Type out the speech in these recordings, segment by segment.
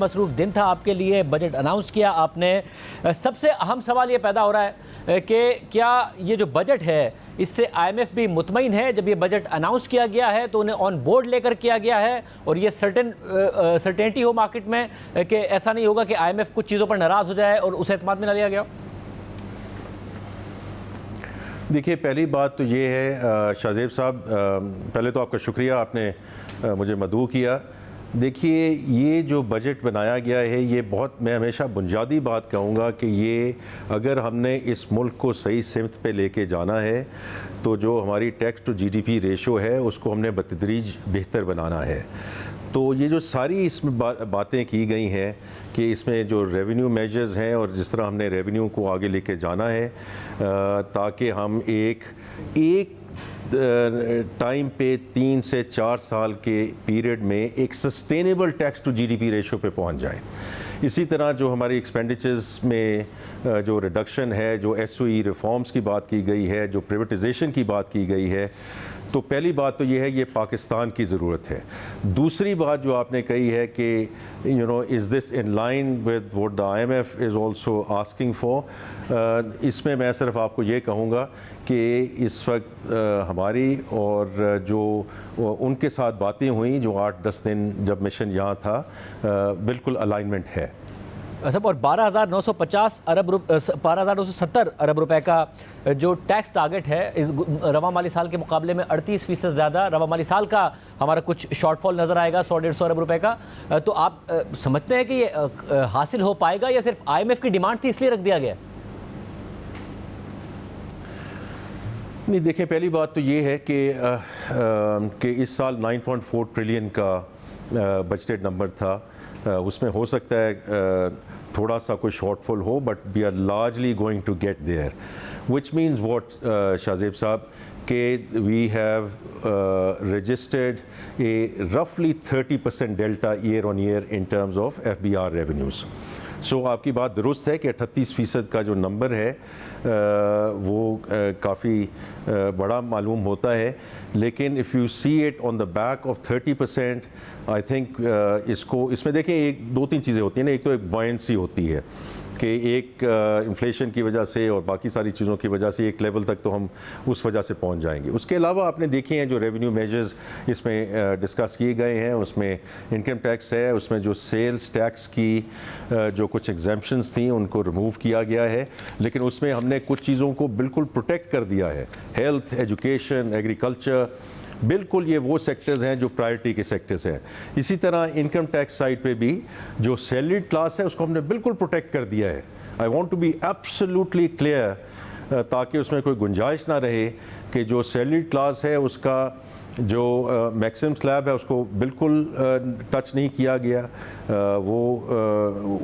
मसरूफ दिन था आपके लिए, बजट अनाउंस किया आपने। सबसे अहम सवाल ये पैदा हो रहा है कि क्या ये जो बजट है इससे आईएमएफ भी मुतमईन है। जब ये बजट अनाउंस किया गया है तो उन्हें ऑन बोर्ड लेकर किया गया है और ये सर्टेनिटी हो मार्केट में कि ऐसा नहीं होगा कि आईएमएफ कुछ चीज़ों पर नाराज़ हो जाए और उसे एतमाद में ना लिया गया। देखिए, पहली बात तो ये है शाहजेब साहब, पहले तो आपका शुक्रिया, आपने मुझे मदऊ किया। देखिए, ये जो बजट बनाया गया है ये बहुत, मैं हमेशा बुनियादी बात कहूँगा कि ये अगर हमने इस मुल्क को सही सिमत पे लेके जाना है तो जो हमारी टैक्स टू जीडीपी रेशो है उसको हमने बतदरीज बेहतर बनाना है। तो ये जो सारी इसमें बातें की गई हैं कि इसमें जो रेवेन्यू मेजर्स हैं और जिस तरह हमने रेवेन्यू को आगे लेके जाना है ताकि हम एक टाइम पे 3 से 4 साल के पीरियड में एक sustainable tax to GDP ratio पे पहुंच जाए। इसी तरह जो हमारी एक्सपेंडिचर्स में जो रिडक्शन है, जो एसओई रिफॉर्म्स की बात की गई है, जो प्राइवेटाइजेशन की बात की गई है, तो पहली बात तो ये है, ये पाकिस्तान की ज़रूरत है। दूसरी बात जो आपने कही है कि is this in line with what the IMF is also asking for, इसमें मैं सिर्फ आपको ये कहूँगा कि इस वक्त हमारी और जो उनके साथ बातें हुई जो 8-10 दिन जब मिशन यहाँ था, बिल्कुल अलाइनमेंट है। सब और 12,970 अरब रुपए का जो टैक्स टारगेट है इस रवा माली साल के मुकाबले में 38% ज़्यादा रवा माली साल का हमारा कुछ शॉर्टफॉल नज़र आएगा 100-150 अरब रुपए का। तो आप समझते हैं कि ये हासिल हो पाएगा या सिर्फ आईएमएफ की डिमांड थी इसलिए रख दिया गया? नहीं, देखें, पहली बात तो ये है कि इस साल 9.4 ट्रिलियन का बजटेड नंबर था। उसमें हो सकता है थोड़ा सा कोई शॉर्टफॉल हो, but we are largely going to get there, which means what Shahzeb sahab कि वी हैव रजिस्टर्ड ए रफली 30% delta year on year in terms of FBR revenues. So आपकी बात दुरुस्त है कि 38% का जो नंबर है वो काफ़ी बड़ा मालूम होता है, लेकिन if you see it on the back of 30%, I think इसमें देखें, एक 2-3 चीज़ें होती हैं ना। एक तो एक बॉयंसी होती है कि एक इन्फ्लेशन की वजह से और बाकी सारी चीज़ों की वजह से एक लेवल तक तो हम उस वजह से पहुंच जाएंगे। उसके अलावा आपने देखे हैं जो रेवेन्यू मेजर्स इसमें डिस्कस किए गए हैं, उसमें इनकम टैक्स है, उसमें जो सेल्स टैक्स की जो कुछ एग्जेम्पशंस थी उनको रिमूव किया गया है, लेकिन उसमें हमने कुछ चीज़ों को बिल्कुल प्रोटेक्ट कर दिया है। हेल्थ, एजुकेशन, एग्रीकल्चर, बिल्कुल ये वो सेक्टर्स हैं जो प्रायोरिटी के सेक्टर्स हैं। इसी तरह इनकम टैक्स साइड पे भी जो सैलरीड क्लास है उसको हमने बिल्कुल प्रोटेक्ट कर दिया है। I want to be absolutely clear, ताकि उसमें कोई गुंजाइश ना रहे कि जो सैलरीड क्लास है उसका जो मैक्सिमम स्लैब है उसको बिल्कुल टच नहीं किया गया, वो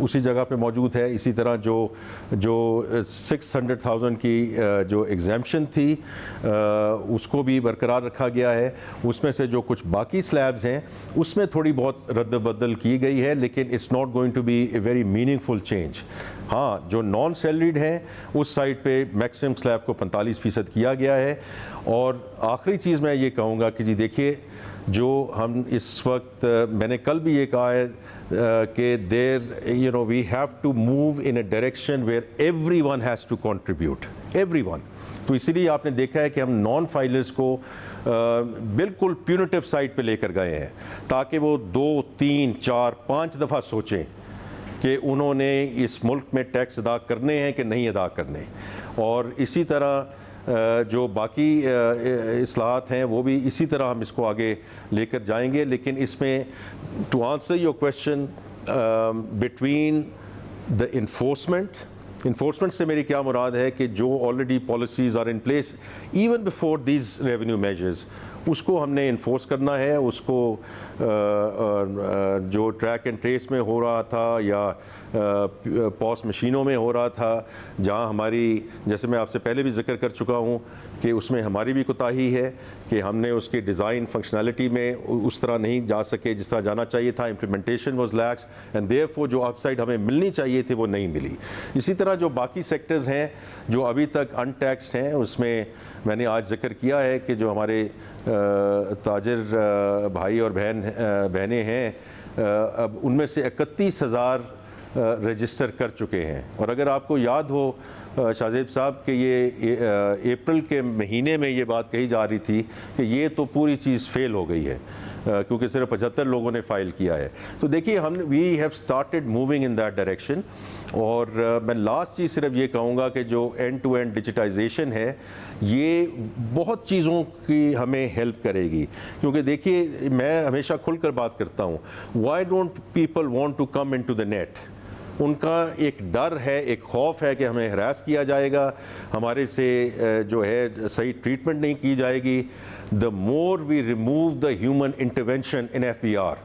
उसी जगह पे मौजूद है। इसी तरह जो 600,000 की जो एग्जेम्पशन थी उसको भी बरकरार रखा गया है। उसमें से जो कुछ बाकी स्लैब्स हैं उसमें थोड़ी बहुत रद्द-बदल की गई है, लेकिन it's not going to be a very meaningful change. हाँ, जो नॉन सैलरीड हैं उस साइड पे मैक्सिमम स्लैब को 45% किया गया है। और आखिरी चीज़ मैं ये कहूँगा कि जी देखिए, जो हम इस वक्त, मैंने कल भी ये कहा है कि we have to move in a direction where everyone has to contribute, everyone. तो इसीलिए आपने देखा है कि हम नॉन फाइलर्स को बिल्कुल प्यूनिटिव साइड पे लेकर गए हैं, ताकि वो 2, 3, 4, 5 दफ़ा सोचें कि उन्होंने इस मुल्क में टैक्स अदा करने हैं कि नहीं अदा करने। और इसी तरह जो बाकी इस्लाहात हैं वो भी इसी तरह हम इसको आगे लेकर जाएंगे। लेकिन इसमें, to answer your question, between the enforcement से मेरी क्या मुराद है कि जो already policies are in place even before these revenue measures, उसको हमने इन्फोर्स करना है। उसको जो ट्रैक एंड ट्रेस में हो रहा था या पॉस मशीनों में हो रहा था, जहां हमारी, जैसे मैं आपसे पहले भी जिक्र कर चुका हूं कि उसमें हमारी भी कोताही है कि हमने उसके डिज़ाइन फंक्शनैलिटी में उस तरह नहीं जा सके जिस तरह जाना चाहिए था। Implementation was lakhs and therefore जो अपसाइड हमें मिलनी चाहिए थी वो नहीं मिली। इसी तरह जो बाकी सेक्टर्स हैं जो अभी तक अनटैक्सड हैं, उसमें मैंने आज जिक्र किया है कि जो हमारे ताजिर भाई और बहनें हैं अब उनमें से 31,000 रजिस्टर कर चुके हैं। और अगर आपको याद हो शाहजेब साहब कि ये अप्रैल के महीने में ये बात कही जा रही थी कि ये तो पूरी चीज़ फेल हो गई है क्योंकि सिर्फ 75 लोगों ने फ़ाइल किया है। तो देखिए हम we have started moving in that direction. और मैं लास्ट चीज़ सिर्फ ये कहूँगा कि जो एंड टू एंड डिजिटाइजेशन है ये बहुत चीज़ों की हमें हेल्प करेगी, क्योंकि देखिए मैं हमेशा खुलकर बात करता हूँ, why don't people want to come into the net. उनका एक डर है, एक खौफ है कि हमें हरास किया जाएगा, हमारे से जो है सही ट्रीटमेंट नहीं की जाएगी। The more we remove the human intervention in FBR,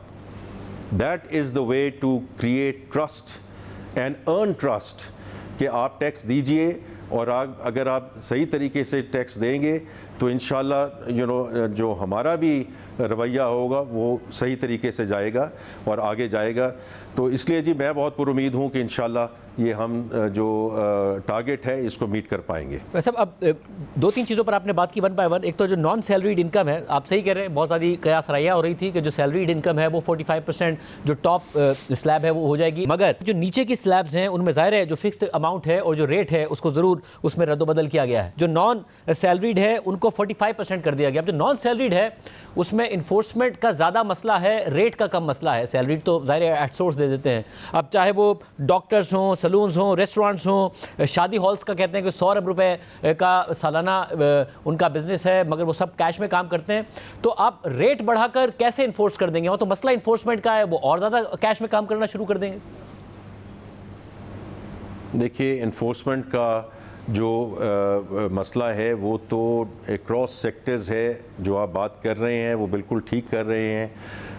that is the way to create trust and earn trust कि आप टैक्स दीजिए और अगर आप सही तरीके से टैक्स देंगे तो इंशाल्लाह जो हमारा भी रवैया होगा वो सही तरीके से जाएगा और आगे जाएगा। तो इसलिए जी मैं बहुत पुरुमीद हूँ कि इंशाल्लाह ये हम जो टारगेट है इसको मीट कर पाएंगे। वैसे अब दो तीन चीज़ों पर आपने बात की वन बाय वन। एक तो जो नॉन सैलरीड इनकम है, आप सही कह रहे हैं, बहुत सारी कयास राया हो रही थी कि जो सैलरीड इनकम है वो 45% जो टॉप स्लैब है वो हो जाएगी, मगर जो नीचे की स्लैब्स हैं उनमें ज़ाहिर है जो फिक्स्ड अमाउंट है और जो रेट है उसको ज़रूर उसमें रद्दोबदल किया गया है। जो नॉन सैलरीड है उनको 45% कर दिया गया। अब जो नॉन सैलरीड है उसमें इन्फोर्समेंट का ज़्यादा मसला है, रेट का कम मसला है। सैलरीड तो ज़ाहिर है एट सोर्स दे देते हैं। अब चाहे वो डॉक्टर्स हों, सलून्स हों, रेस्टोरेंट्स हों, शादी हॉल्स का कहते हैं कि 100 अरब रुपए का सालाना उनका बिजनेस है, मगर वो सब कैश में काम करते हैं। तो आप रेट बढ़ाकर कैसे इन्फोर्स कर देंगे? वो तो मसला इन्फोर्समेंट का है, वो और ज़्यादा कैश में काम करना शुरू कर देंगे। देखिए इन्फोर्समेंट का जो मसला है वो तो अक्रॉस सेक्टर्स है। जो आप बात कर रहे हैं वो बिल्कुल ठीक कर रहे हैं।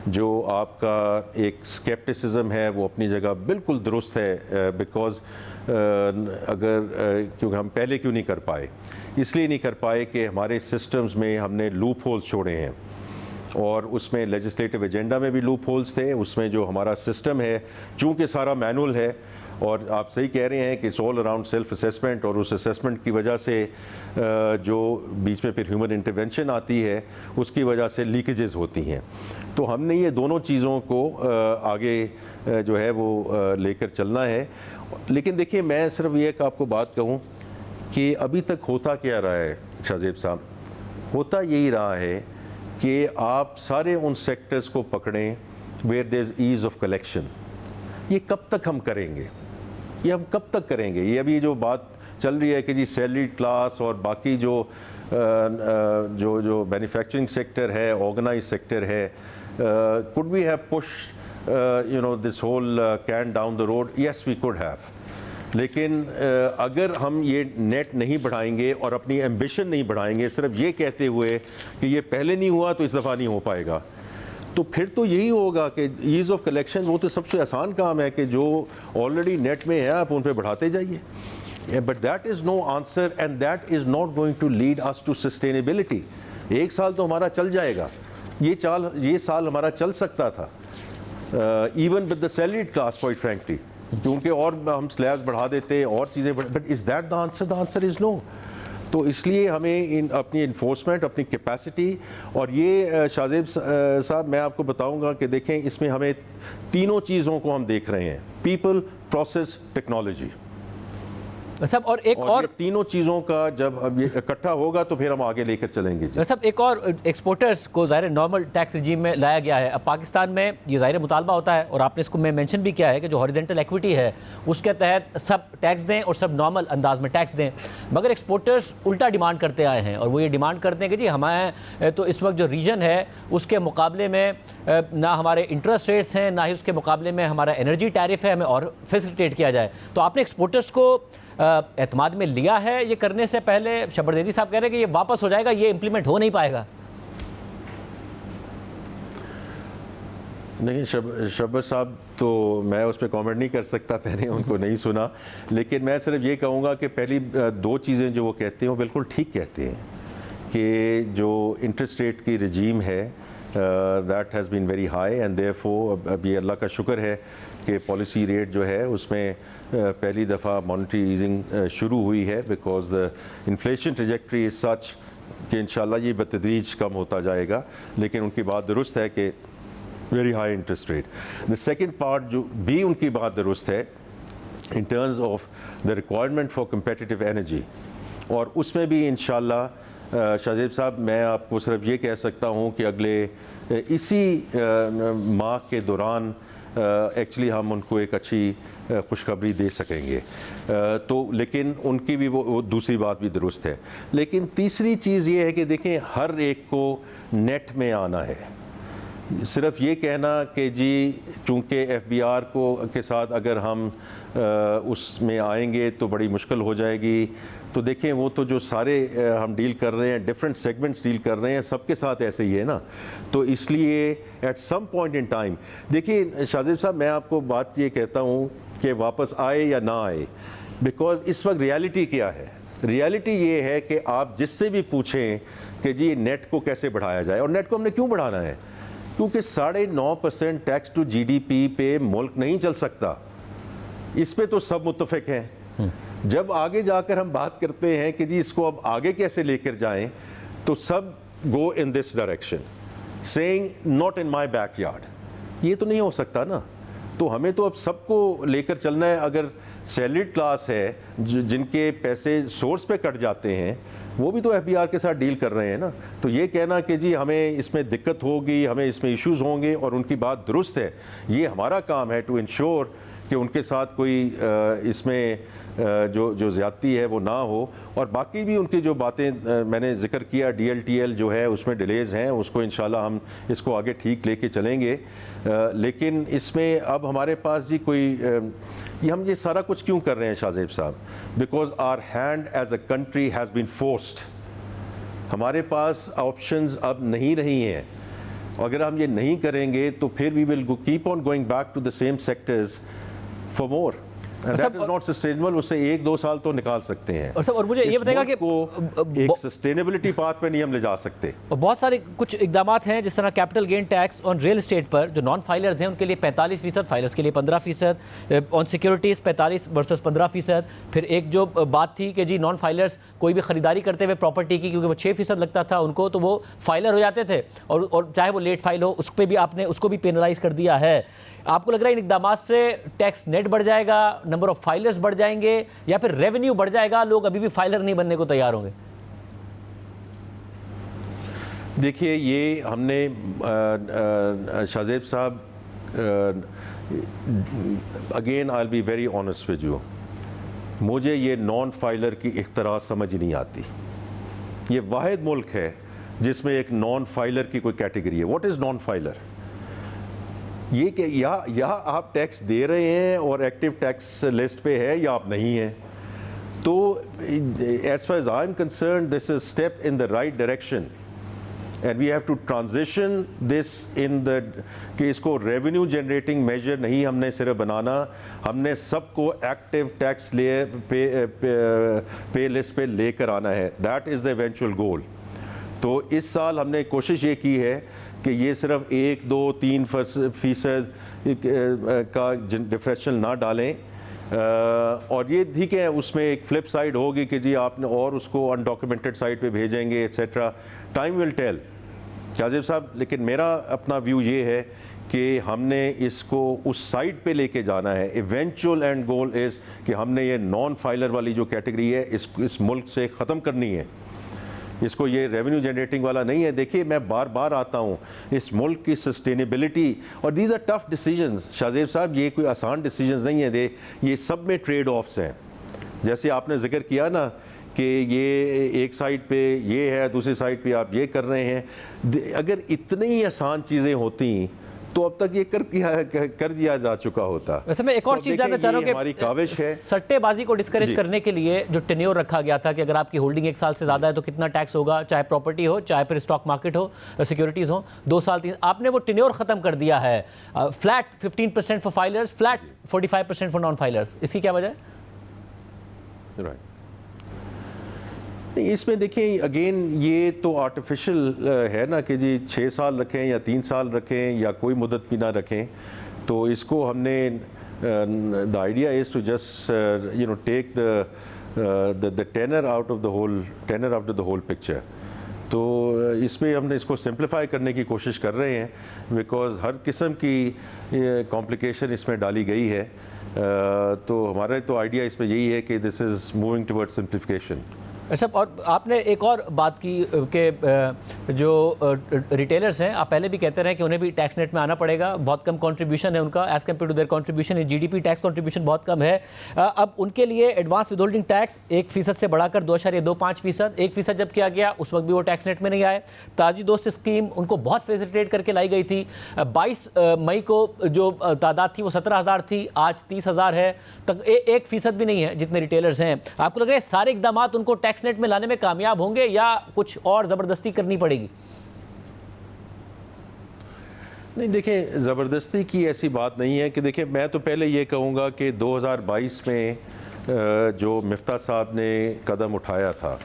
जो आपका एक स्केप्टिसिज्म है वो अपनी जगह बिल्कुल दुरुस्त है, बिकॉज़ क्योंकि हम पहले क्यों नहीं कर पाए, इसलिए नहीं कर पाए कि हमारे सिस्टम्स में हमने लूप होल्स छोड़े हैं और उसमें लेजिस्लेटिव एजेंडा में भी लूप होल्स थे। उसमें जो हमारा सिस्टम है चूँकि सारा मैनुअल है और आप सही कह रहे हैं कि it's all around self assessment, और उस असेसमेंट की वजह से जो बीच में फिर ह्यूमन इंटरवेंशन आती है उसकी वजह से लीकेजेस होती हैं। तो हमने ये दोनों चीज़ों को आगे जो है वो लेकर चलना है। लेकिन देखिए मैं सिर्फ ये एक आपको बात कहूँ कि अभी तक होता क्या रहा है शाहजेब साहब, होता यही रहा है कि आप सारे उन सेक्टर्स को पकड़ें where there is ease of collection. ये कब तक हम करेंगे, ये हम कब तक करेंगे? ये अभी जो बात चल रही है कि जी सैलरीड क्लास और बाकी जो जो मैन्युफैक्चरिंग सेक्टर है, ऑर्गेनाइज सेक्टर है, could we have push this whole can down the road? Yes we could have. लेकिन अगर हम ये नेट नहीं बढ़ाएंगे और अपनी एम्बिशन नहीं बढ़ाएंगे सिर्फ ये कहते हुए कि ये पहले नहीं हुआ तो इस दफ़ा नहीं हो पाएगा, तो फिर तो यही होगा कि ईज़ ऑफ कलेक्शन वो तो सबसे आसान काम है कि जो ऑलरेडी नेट में है आप उन पर बढ़ाते जाइए। But that is no answer and that is not going to lead us to sustainability. एक साल तो हमारा चल जाएगा, ये साल हमारा चल सकता था even with the salaried class quite frankly, क्योंकि और हम स्लैब्स बढ़ा देते और चीज़ें, but is that the answer? The answer is no. तो इसलिए हमें अपनी इन्फोर्समेंट, अपनी कैपेसिटी, और ये शाहजेब साहब मैं आपको बताऊंगा कि देखें इसमें हमें तीनों चीज़ों को हम देख रहे हैं, पीपल, प्रोसेस, टेक्नोलॉजी सब। और एक और तीनों चीज़ों का जब अब ये इकट्ठा होगा तो फिर हम आगे लेकर चलेंगे जी। सब एक और एक्सपोर्टर्स को ज़ाहिर नॉर्मल टैक्स रिजीम में लाया गया है। अब पाकिस्तान में ये ज़ाहिर मुतालबा होता है और आपने इसको मैं मेंशन भी किया है कि जो हॉरिजॉन्टल इक्विटी है उसके तहत सब टैक्स दें और सब नॉर्मल अंदाज में टैक्स दें, मगर एक्सपोर्टर्स उल्टा डिमांड करते आए हैं और वो ये डिमांड करते हैं कि जी हमारे तो इस वक्त जो रीजन है उसके मुकाबले में ना हमारे इंटरेस्ट रेट्स हैं, ना ही उसके मुकाबले में हमारा एनर्जी टैरिफ है, हमें और फैसिलिटेट किया जाए। तो आपने एक्सपोर्टर्स को एतमाद में लिया है ये करने से पहले? शब्बर जैदी साहब कह रहे हैं कि ये वापस हो जाएगा, ये इम्प्लीमेंट हो नहीं पाएगा। नहीं शब्बर साहब तो मैं उस पर कॉमेंट नहीं कर सकता, मैंने उनको नहीं सुना, लेकिन मैं सिर्फ ये कहूँगा कि पहली दो चीज़ें जो वो कहते हैं वो बिल्कुल ठीक कहते हैं कि जो इंटरेस्ट रेट की रजीम है that has been very high and therefore अभी अल्लाह का शुक्र है कि पॉलिसी रेट जो है उसमें पहली दफ़ा मॉनेटरी ईजिंग शुरू हुई है, because the inflation trajectory is such कि इंशाल्लाह ये बतदरीज कम होता जाएगा। लेकिन उनकी बात दुरुस्त है कि very high interest rate. The second part जो भी उनकी बात दुरुस्त है इन terms of the requirement for competitive energy, और उसमें भी इंशाल्लाह शाहजेब साहब मैं आपको सिर्फ ये कह सकता हूँ कि अगले इसी माह के दौरान एक्चुअली हम उनको एक अच्छी खुशखबरी दे सकेंगे। तो लेकिन उनकी भी वो दूसरी बात भी दुरुस्त है। लेकिन तीसरी चीज़ ये है कि देखें हर एक को नेट में आना है। सिर्फ ये कहना कि जी चूँकि FBR को के साथ अगर हम उसमें आएंगे तो बड़ी मुश्किल हो जाएगी, तो देखें वो तो जो सारे हम डील कर रहे हैं, डिफरेंट सेगमेंट्स डील कर रहे हैं, सबके साथ ऐसे ही है ना। तो इसलिए at some point in time देखिए शाहजेब साहब, मैं आपको बात ये कहता हूँ कि वापस आए या ना आए, बिकॉज इस वक्त रियलिटी क्या है? रियलिटी ये है कि आप जिससे भी पूछें कि जी नेट को कैसे बढ़ाया जाए, और नेट को हमने क्यों बढ़ाना है? क्योंकि 9.5% टैक्स टू GDP पे मुल्क नहीं चल सकता। इस पे तो सब मुत्तफिक हैं। जब आगे जाकर हम बात करते हैं कि जी इसको अब आगे कैसे लेकर जाएं, तो सब go in this direction saying not in my backyard. ये तो नहीं हो सकता ना। तो हमें तो अब सबको लेकर चलना है। अगर सैलरीड क्लास है जिनके पैसे सोर्स पे कट जाते हैं, वो भी तो FBR के साथ डील कर रहे हैं ना। तो ये कहना कि जी हमें इसमें दिक्कत होगी, हमें इसमें इश्यूज़ होंगे, और उनकी बात दुरुस्त है, ये हमारा काम है टू इंश्योर कि उनके साथ कोई इसमें जो ज़्यादती है वो ना हो। और बाकी भी उनकी जो बातें मैंने जिक्र किया, DLTL जो है उसमें डिलेज़ हैं, उसको इंशाल्लाह हम इसको आगे ठीक लेके चलेंगे। लेकिन इसमें अब हमारे पास जी कोई ये हम ये सारा कुछ क्यों कर रहे हैं शाहजेब साहब? Because our hand as a country has been forced. हमारे पास ऑप्शंस अब नहीं रही हैं। अगर हम ये नहीं करेंगे तो फिर we will keep on going back to the same sectors for more, and that is not sustainable. उससे 1-2 साल तो निकाल सकते हैं। और मुझे ये बताएगा कि एक सस्टेनेबिलिटी पाथ पे नहीं हम ले जा सकते। और बहुत सारे कुछ इकदाम हैं, जिस तरह capital gain tax on real estate पर जो नॉन फाइलर्स हैं उनके लिए 45%, फाइलर्स के लिए 15%, ऑन सिक्योरिटीज़ 45 वर्सेस 15%। फिर एक जो बात थी कि जी नॉन फाइलर्स कोई भी ख़रीदारी करते हुए प्रॉपर्टी की, क्योंकि वो 6% लगता था उनको, तो वो फाइलर हो जाते थे, और चाहे वो लेट फाइल हो उस पर भी आपने उसको भी पेनलाइज कर दिया है। आपको लग रहा है इन इकदाम से टैक्स नेट बढ़ जाएगा, नंबर ऑफ फाइलर्स बढ़ जाएंगे, या फिर रेवेन्यू बढ़ जाएगा, लोग अभी भी फाइलर नहीं बनने को तैयार होंगे? देखिए ये हमने शाहजेब साहब, again I will be very honest with you, मुझे ये नॉन फाइलर की इख्तरा समझ नहीं आती। ये वाहिद मुल्क है जिसमें एक नॉन फाइलर की कोई कैटेगरी है। What is non filer? ये कि या आप टैक्स दे रहे हैं और एक्टिव टैक्स लिस्ट पे है, या आप नहीं हैं। तो as far as I am concern this is step in the right direction, and we have to transition this in the कि इसको रेवेन्यू जनरेटिंग मेजर नहीं हमने सिर्फ बनाना, हमने सबको एक्टिव टैक्स पे लिस्ट पे लेकर आना है। दैट इज़ द इवेंचुअल गोल। तो इस साल हमने कोशिश ये की है कि ये सिर्फ 1-2-3% का डिफरेंशियल ना डालें, और ये ठीक है उसमें एक फ्लिप साइड होगी कि जी आपने और उसको अनडॉक्यूमेंटेड साइड पे भेजेंगे etcetera. Time will tell Shahzeb साहब, लेकिन मेरा अपना व्यू ये है कि हमने इसको उस साइड पे लेके जाना है। इवेंचुअल एंड गोल इज़ कि हमने ये नॉन फाइलर वाली जो कैटेगरी है इस मुल्क से ख़त्म करनी है। इसको ये रेवेन्यू जनरेटिंग वाला नहीं है। देखिए मैं बार बार आता हूँ, इस मुल्क की सस्टेनेबिलिटी, और these are tough decisions Shahzeb साहब, ये कोई आसान डिसीजंस नहीं है। ये सब में ट्रेड ऑफ्स हैं। जैसे आपने जिक्र किया ना कि ये एक साइड पे ये है, दूसरी साइड पे आप ये कर रहे हैं। अगर इतनी ही आसान चीज़ें होती तो अब तक ये कर दिया जा चुका होता। वैसे मैं एक और चीज़ जानना चाह रहा हूँ कि हमारी काविश है सट्टेबाजी को डिस्करेज करने के लिए जो टेन्योर रखा गया था कि अगर आपकी होल्डिंग 1 साल से ज़्यादा है तो कितना टैक्स होगा, चाहे प्रॉपर्टी हो, चाहे फिर स्टॉक मार्केट हो, सिक्योरिटीज़ हो, 2 साल 3, आपने वो टेन्योर ख़त्म कर दिया है। Flat 15% for filers, flat 45% for non filers. इसकी क्या वजह है? राइट, इसमें देखिए अगेन ये तो आर्टिफिशियल है ना कि जी 6 साल रखें या 3 साल रखें या कोई मुद्दत भी ना रखें। तो इसको हमने the idea is to just take the tenor out of the whole picture. तो इसमें हमने इसको सिंप्लीफाई करने की कोशिश कर रहे हैं, बिकॉज़ हर किस्म की कॉम्प्लिकेशन इसमें डाली गई है। तो हमारा तो आइडिया इसमें यही है कि this is moving towards simplification. अच्छा, और आपने एक और बात की कि जो रिटेलर्स हैं, आप पहले भी कहते रहे कि उन्हें भी टैक्स नेट में आना पड़ेगा, बहुत कम कंट्रीब्यूशन है उनका as compare to their contribution in GDP. Tax contribution बहुत कम है। अब उनके लिए एडवांस विदहोल्डिंग टैक्स 1% से बढ़ाकर 2.25%, 1% जब किया गया उस वक्त भी वो टैक्स नेट में नहीं आए। ताजी दोस्त स्कीम उनको बहुत फैसिलिटेट करके लाई गई थी। 22 मई को जो तादाद थी वो 17,000 थी, आज 30,000 है, तक 1% भी नहीं है जितने रिटेलर्स हैं। आपको लग रहा है सारे इकदाम उनको टैक्स नेट में लाने में कामयाब होंगे या कुछ और जबरदस्ती करनी पड़ेगी? नहीं, देखें, ज़बरदस्ती की ऐसी बात नहीं है कि देखें, मैं तो पहले ये कहूँगा कि 2022 में जो मिफ्ता साहब ने कदम उठाया था,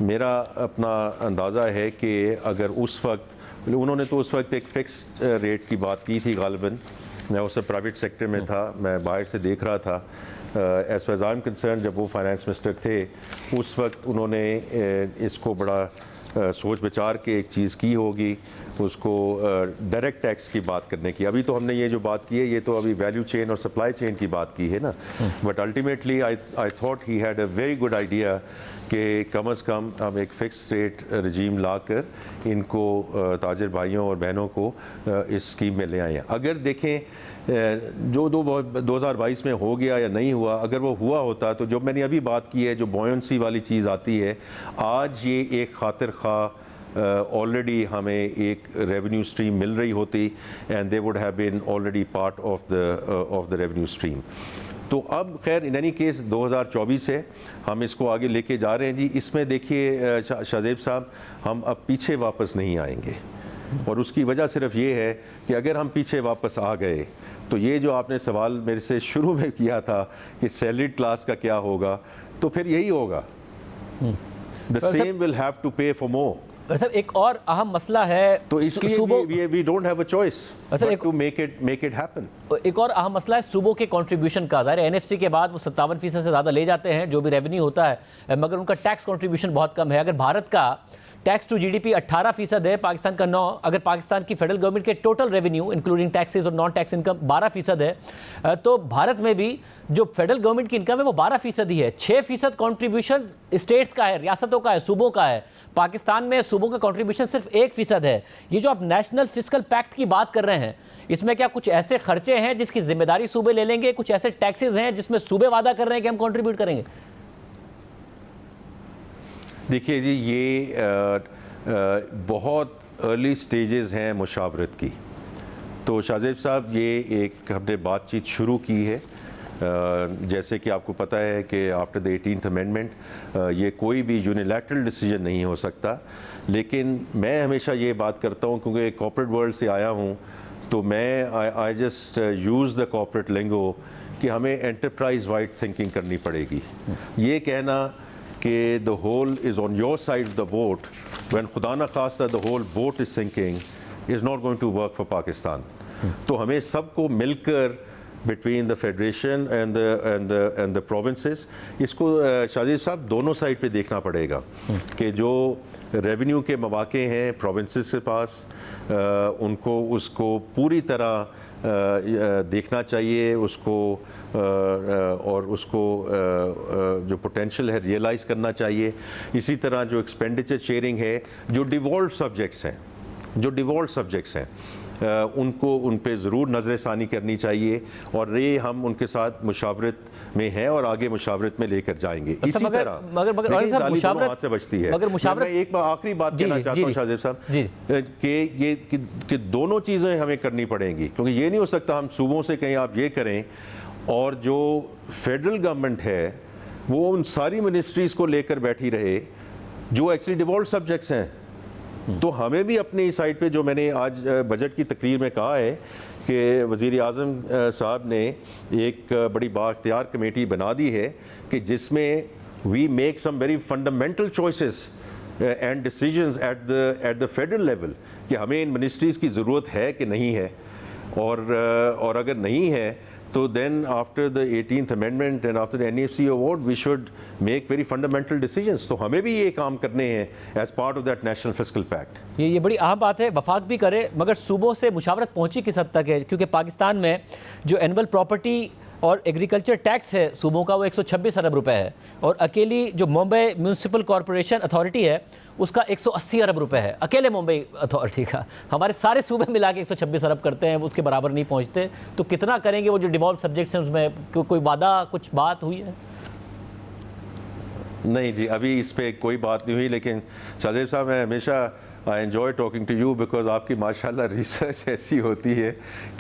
मेरा अपना अंदाज़ा है कि अगर उस वक्त उन्होंने तो उस वक्त एक फ़िक्स्ड रेट की बात की थी, गालिबन मैं उस प्राइवेट सेक्टर में था, मैं बाहर से देख रहा था। As far I am concern, जब वो फाइनेंस मिनिस्टर थे उस वक्त उन्होंने इसको बड़ा सोच विचार के एक चीज़ की होगी, उसको डायरेक्ट टैक्स की बात करने की। अभी तो हमने ये जो बात की है ये तो अभी वैल्यू चेन और सप्लाई चेन की बात की है ना, but ultimately I thought he had a very good idea कि कम अज़ कम हम एक फ़िक्स रेट रजीम लाकर इनको ताजिर भाइयों और बहनों को इस स्कीम में ले आए हैं। अगर देखें जो 2022 में हो गया या नहीं हुआ, अगर वो हुआ होता तो जो मैंने अभी बात की है, जो बॉयंसी वाली चीज़ आती है, आज ये एक खातिर खा ऑलरेडी हमें एक रेवेन्यू स्ट्रीम मिल रही होती and they would have been already part of the revenue stream. तो अब खैर इन एनी केस 2024 है, हम इसको आगे लेके जा रहे हैं जी। इसमें देखिए शाहजेब साहब, हम अब पीछे वापस नहीं आएंगे और उसकी वजह सिर्फ ये है कि अगर हम पीछे वापस आ गए तो ये जो आपने सवाल मेरे से शुरू में किया था कि सैलरीड क्लास का क्या होगा, तो फिर यही होगा, the same will have to pay for more. Sir, एक और अहम मसला है, तो इसलिए we don't have a choice but to make it happen. एक और अहम मसला है सूबों के कंट्रीब्यूशन का। ज़ाहिर है एनएफसी के बाद वो 57% से ज़्यादा ले जाते हैं जो भी रेवेन्यू होता है, मगर उनका टैक्स कंट्रीब्यूशन बहुत कम है। अगर भारत का टैक्स टू जीडीपी 18% है, पाकिस्तान का 9%। अगर पाकिस्तान की फेडरल गवर्नमेंट के टोटल रेवेन्यू इंक्लूडिंग टैक्सेस और नॉन टैक्स इनकम 12% है, तो भारत में भी जो फेडरल गवर्नमेंट की इनकम है वो 12% ही है। 6% कंट्रीब्यूशन स्टेट्स का है, रियासतों का है, सूबों का है। पाकिस्तान में सूबों का कंट्रीब्यूशन सिर्फ 1% है। ये जो आप नेशनल फिस्कल पैक्ट की बात कर रहे हैं, इसमें क्या कुछ ऐसे खर्चे हैं जिसकी जिम्मेदारी सूबे ले लेंगे, कुछ ऐसे टैक्सेस हैं जिसमें सूबे वादा कर रहे हैं कि हम कंट्रीब्यूट करेंगे? देखिए जी, ये बहुत अर्ली स्टेजेस हैं मुशावरत की। तो शाहजेब साहब, ये एक हमने बातचीत शुरू की है। जैसे कि आपको पता है कि आफ्टर द 18th अमेंडमेंट ये कोई भी यूनिलैटरल डिसीजन नहीं हो सकता, लेकिन मैं हमेशा ये बात करता हूँ क्योंकि कॉर्पोरेट वर्ल्ड से आया हूँ, तो मैं I just use the corporate lingo कि हमें एंटरप्राइज वाइड थिंकिंग करनी पड़ेगी। ये कहना कि the hole is on your side of the boat when खुदा न खास्ता the whole boat is sinking is not going to work for Pakistan. तो हमें सबको मिलकर between the federation and the provinces इसको शाहजेब साहब दोनों साइड पे देखना पड़ेगा कि जो रेवेन्यू के मौके हैं प्रोविंसेस के पास, उनको उसको पूरी तरह देखना चाहिए, उसको और उसको जो पोटेंशियल है रियलाइज़ करना चाहिए। इसी तरह जो एक्सपेंडिचर शेयरिंग है, जो डिवॉल्व सब्जेक्ट्स हैं उनको उन पे ज़रूर नज़रसानी करनी चाहिए और ये हम उनके साथ मुशावरत में हैं और आगे मुशावरत में लेकर जाएंगे। अच्छा, इसी तरह मगर मुशावरत हाथ से बचती है। मगर मुशावरत, मैं एक आखिरी बात कहना चाहता हूँ शाहजेब साहब कि दोनों चीज़ें हमें करनी पड़ेंगी, क्योंकि ये नहीं हो सकता हम सूबों से कहीं आप ये करें और जो फेडरल गवर्नमेंट है वो उन सारी मिनिस्ट्रीज़ को लेकर बैठी रहे जो एक्चुअली डिवॉल्व सब्जेक्ट्स हैं। तो हमें भी अपनी इस साइड पे, जो मैंने आज बजट की तकरीर में कहा है कि वज़ीर आज़म साहब ने एक बड़ी बाख्तियार कमेटी बना दी है कि जिसमें we make some very fundamental choices and decisions at the federal level कि हमें इन मिनिस्ट्रीज़ की ज़रूरत है कि नहीं है, और अगर नहीं है तो then after the 18th amendment and after the NEFC award we should make very fundamental decisions. तो हमें भी ये काम करने हैं as part of that national fiscal pact. ये बड़ी अहम बात है, वफाक भी करे, मगर सूबों से मुशावरत पहुंची किस हद तक है? क्योंकि पाकिस्तान में जो एनुअल प्रॉपर्टी और एग्रीकल्चर टैक्स है सूबों का वो 126 अरब रुपए है, और अकेली जो मुंबई म्यूनसिपल कॉरपोरेशन अथॉरिटी है उसका 180 अरब रुपए है, अकेले मुंबई अथॉरिटी का। हमारे सारे सूबे मिला के 126 अरब करते हैं, वो उसके बराबर नहीं पहुंचते। तो कितना करेंगे? वो जो डिवॉल्व सब्जेक्ट्स हैं उसमें कोई वादा, कुछ बात हुई है? नहीं जी, अभी इस पर कोई बात नहीं हुई, लेकिन शाहजेब साहब मैं हमेशा I enjoy talking to you because आपकी माशाल्लाह रिसर्च ऐसी होती है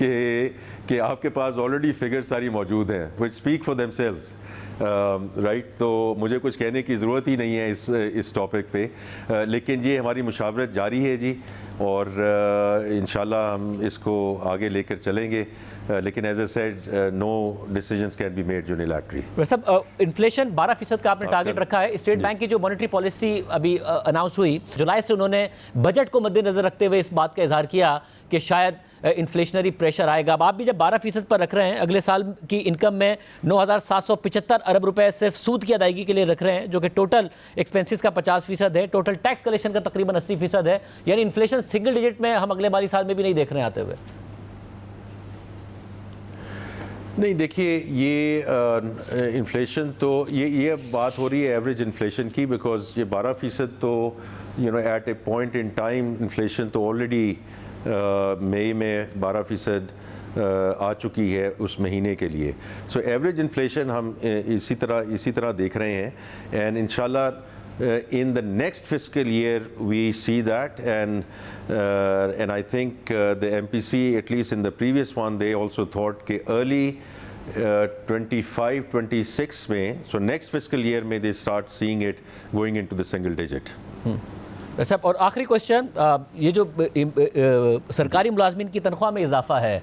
कि आपके पास ऑलरेडी फिगर सारी मौजूद हैं विच स्पीक फॉर देमसेल्व्स, राइट। तो मुझे कुछ कहने की ज़रूरत ही नहीं है इस टॉपिक पे, लेकिन ये हमारी मुशावरत जारी है जी, और इंशाल्लाह हम इसको आगे लेकर चलेंगे। लेकिन as I said no decisions can be made unilaterally. सब इन्फ्लेशन 12% का आपने टारगेट रखा है। स्टेट बैंक की जो मॉनेटरी पॉलिसी अभी अनाउंस हुई जुलाई से, उन्होंने बजट को मद्देनजर रखते हुए इस बात का इजहार किया कि शायद इन्फ्लेशनरी प्रेशर आएगा। अब आप भी जब 12% पर रख रहे हैं, अगले साल की इनकम में 9,775 अरब रुपए सिर्फ सूद की अदायगी के लिए रख रहे हैं, जो कि टोटल एक्सपेंसेस का 50% है, टोटल टैक्स कलेक्शन का तकरीबन 80% है, यानी इन्फ्लेशन सिंगल डिजिट में हम अगले माली साल में भी नहीं देख रहे हैं आते हुए। नहीं देखिए, ये इन्फ्लेशन तो ये बात हो रही है एवरेज इन्फ्लेशन की, बिकॉज ये 12% तो at a point in time inflation तो ऑलरेडी मई में 12% आ चुकी है उस महीने के लिए। सो एवरेज इन्फ्लेशन हम इसी तरह देख रहे हैं, एंड इंशाल्लाह in the next fiscal year we see that, and I think the MPC, at least in the previous one, they also thought कि early 25-26 में, so next fiscal year में they start seeing it going into the single digit. साहब, और आखिरी question, ये जो सरकारी मुलाजमीन की तनख्वाह में इजाफा है,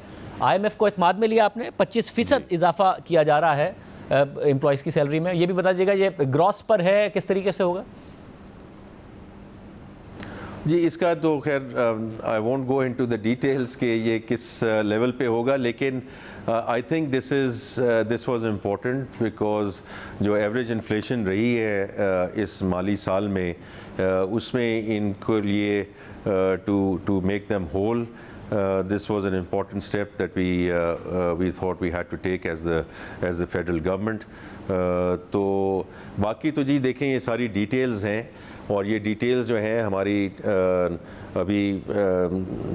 IMF को एतमाद में लिया आपने, 25% इजाफा किया जा रहा है एम्प्लॉयज़ की सैलरी में। ये भी बता दीजिएगा ये ग्रॉस पर है, किस तरीके से होगा? जी, इसका तो खैर I won't go into the details कि ये किस लेवल पे होगा, लेकिन I think this was important because जो एवरेज इन्फ्लेशन रही है इस माली साल में, उसमें इनके लिए to make them whole, this was an important step that we thought we had to take as the federal government. तो बाकी तो जी देखें ये सारी डिटेल्स हैं, और ये डिटेल्स जो हैं हमारी अभी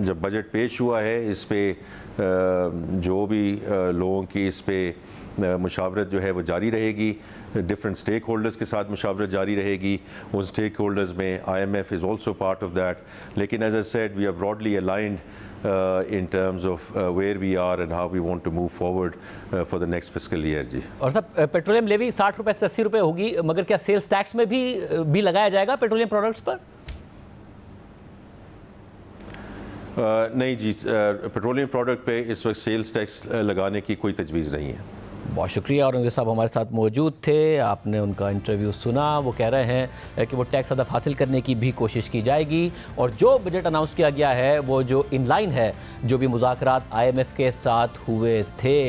जब बजट पेश हुआ है इस पे जो भी लोगों की इस पे मुशावरत जो है वो जारी रहेगी, डिफरेंट स्टेक होल्डर्स के साथ मुशावरत जारी रहेगी। उन स्टेक होल्डर्स में IMF is also part of that, लेकिन as I said we are broadly aligned in terms of where we are and how we want to move forward for the next fiscal year जी। और सब petroleum levy 60 रुपए से 80 रुपए होगी, मगर क्या sales tax में भी लगाया जाएगा पेट्रोलियम प्रोडक्ट्स पर? नहीं जी, पेट्रोलियम प्रोडक्ट पे इस वक्त सेल्स टैक्स लगाने की कोई तजवीज़ नहीं है। बहुत शुक्रिया। औरंगज़ेब साहब हमारे साथ मौजूद थे, आपने उनका इंटरव्यू सुना। वो कह रहे हैं कि वो टैक्स हदफ हासिल करने की भी कोशिश की जाएगी, और जो बजट अनाउंस किया गया है वो जो इन लाइन है जो भी मुज़ाकरात IMF के साथ हुए थे।